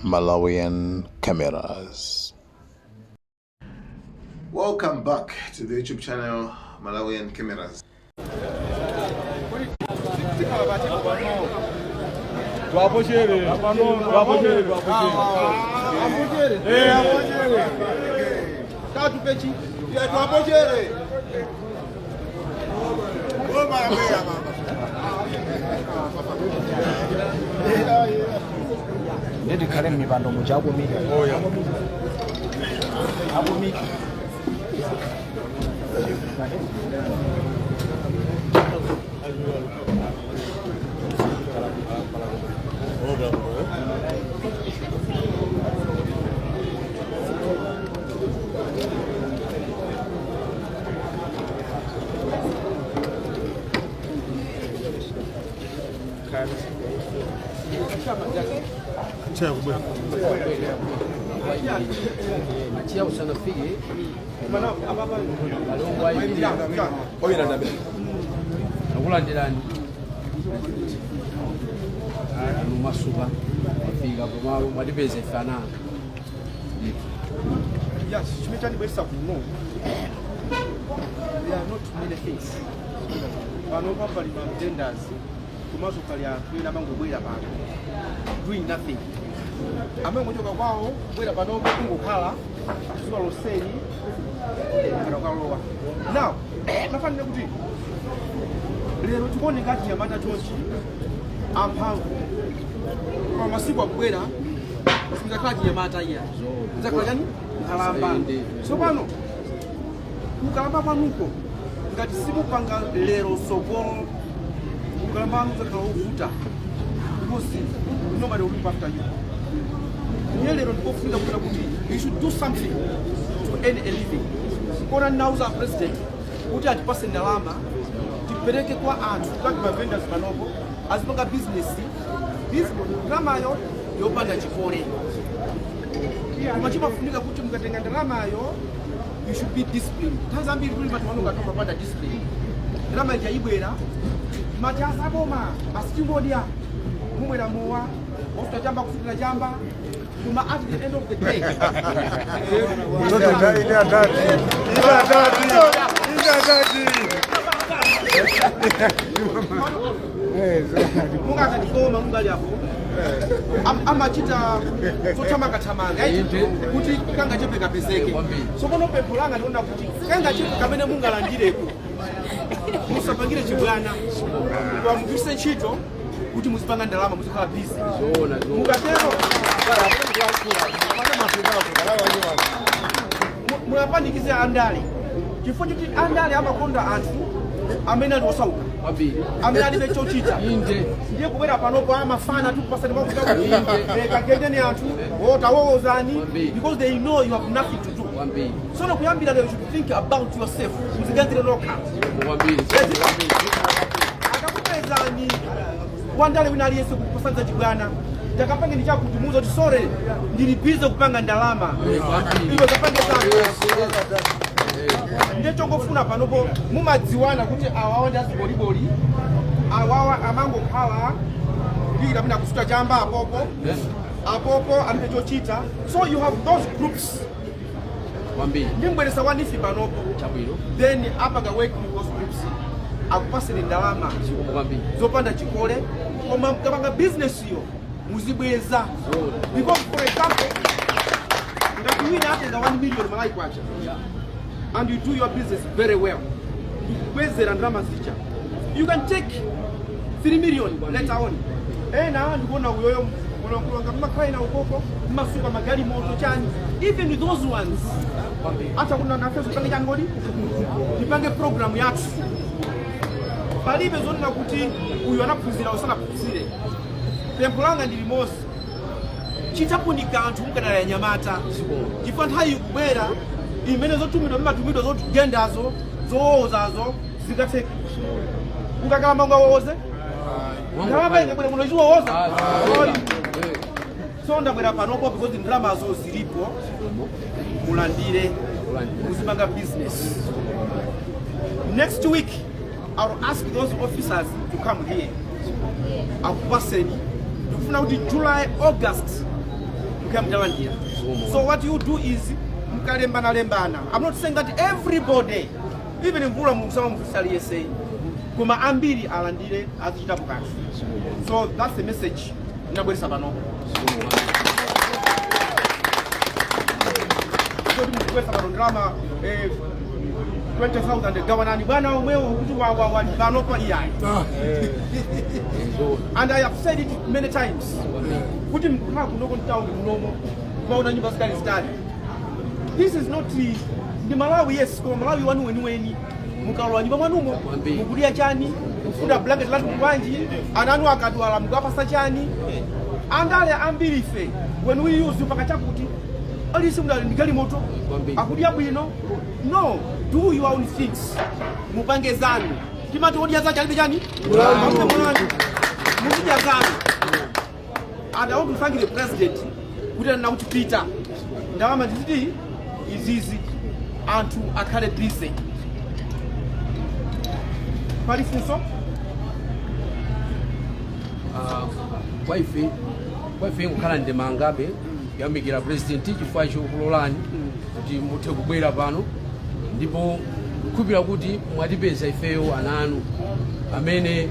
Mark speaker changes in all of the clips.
Speaker 1: Malawian Cameras.
Speaker 2: Welcome back to the YouTube channel Malawian Cameras.
Speaker 3: Nedi kale mibando mujabu miki. Oh yeah. Abu miki.
Speaker 4: Achia usana figi. Akulandirani mumasuba figa bomalo madibeze fana.
Speaker 3: Yes, chimechani besa kuno. There are not many things. Pano papa li tenders. Kumazo kalia kwenda bango bwela pano. Doing nothing. Amwe mmoja kwao bwela pano kungokhala suba loseni kana kalowa. Now, nafanya kuti lero tukone ngati Nyamata Chonchi amphamvu kwa masiku akubwera kufunza kati Nyamata iya nzakhala yani kalamba so pano kukalamba kwanuko ngati simupanga lero sogolo kukalamba nzakhala uvuta because nobody will look after you. Lero ndikufunda kuti you should do something to earn a living. Kona nauza president kuti atipase ndalama tipereke kwa anthu kwa vendors panopo azipanga business ndalamayo yopanda chikole. Koma chimafunika kuti mukatenga ndalamayo you should be disciplined. Tanzambiri kuli pati wanu ngatoka panda discipline. Ndalama yaibwera machasa boma asimodia mumwera mowa ofta jamba kusukira jamba. At the end of the day, amachita sochama katamanga kuti kanga chepe kapezeke so kono pepulanga ndiona kuti kanga chepe kamene mungalandireko musapangire chibwana kwa mugise ntchito kuti muzipanga ndalama muzikhala busy mukatero muyapanikize andale chifukwa choti andale amakonda anthu amene ali osauka amene alibe chochita ndiye kubwera panopo amafana tu kupasani kakendeni anthu otawowozani because they know you have nothing to do. So no kuyambira lero you should think about yourself muzigandire lokha akakupezani wandale wina aliyese kukusanza chibwana takapange ndichakutumuza kuti sore ndilibize kupanga ndalama iwe kapange sana ndiye chongofuna panopo mumadziwana kuti awawa ndi aziboliboli awawa amangokhala ndira mina kusuta chamba apopo alibe chochita so you have those groups ndimbweresa wanifi panopo then apanga work with those groups akupasire ndalama zopanda chikole koma mkapanga business yo muzibweza because for example ngati wina atenga 1 million malai kwacha and you do your business very well kwezera ndalama zicha you can take 3 million later on na ndikuona uyoyo unakulanga makaina ukoko masuka magari moto chani even with those ones hata kuna nafasi pale jangoli nipange program yatu palibe zonena kuti uyu anaphunzira usana phunzire tempulanga ndili mosi chitapunika anthu mukadala ya Nyamata chifukwa nthawi ikubwera imene zotumidwa mmatumidwa zogendazo zoozazo zikatheka ukakala manga wowoze ndalama ikabwera muno chiwowoza so ndabwera panopo because ndalamazo zilipo mulandire muzipanga business. Next week I'll ask those officers to come here. Akupaseni ndikufuna kuti July, August So what you do is mkalembana. I'm not saying that everybody, even in Mvula Musama Mfusali say, kuma ambiri alandire azichita bukati. So that's the message. Nabweri sabano. So mkwesa barondama 20,000 gawanani bwana umweo kutu wa bano kwa iyai. And I have said it many times. Kuti mkuma kunoko ntauni mnomo kwa una nyumba stari. This is not the Malawi, yes, kwa Malawi wanu weni mukalwa nyumba mwanumo mukulia chani ufunda blanket latu mwanji ananu akadwala mukapasa chani andale ambirife when we use upaka chakuti alisi mudali ndigali moto akudia bwino no do your own things mupange zanu kimati odia za chali chani mwangu mukija zanu. And I want to thank the president kuti na kuti Peter ndawama nditi izizi antu akhale busy palifunso
Speaker 4: waife nkukhala ndemangabe yamikira president chifukwa chokulolani kuti muthe kubwera pano ndipo kukhupira kuti mwatipeza ifeyo ananu amene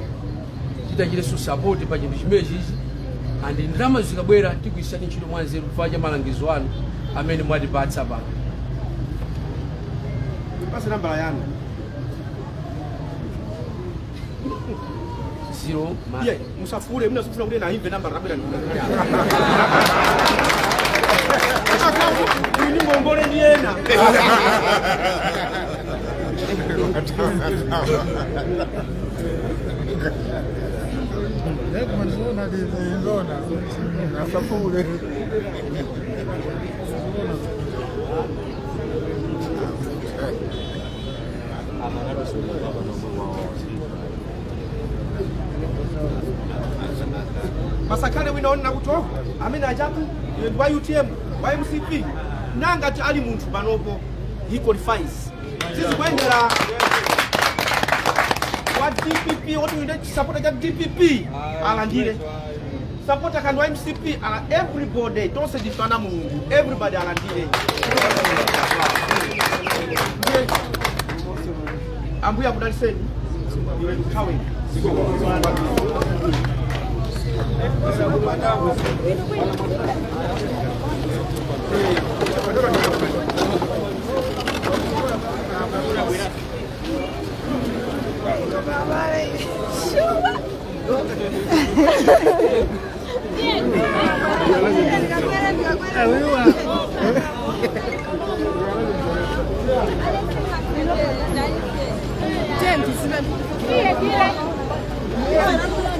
Speaker 4: tidachiteso support pa chinthu chimenechi and ndalama zikabwera tikuyisani ntchito mwanzeru chifukwa cha malangizo anu amene mwatipatsa pano.
Speaker 3: Pasi nambala yanu
Speaker 4: 0
Speaker 3: yeah, musafule mna sufuna kuti na imve nambala rabira ni ngongole ni yena Masakane winaona kuto amene ajabu wa UTM wa MCP nanga ti ali muntu panopo he qualifies sisi kwendera wa DPP what we need support ga DPP alandire support kan wa MCP ala everybody don't say difana mungu everybody alandire ambuya kudaliseni iwe kawe
Speaker 1: James,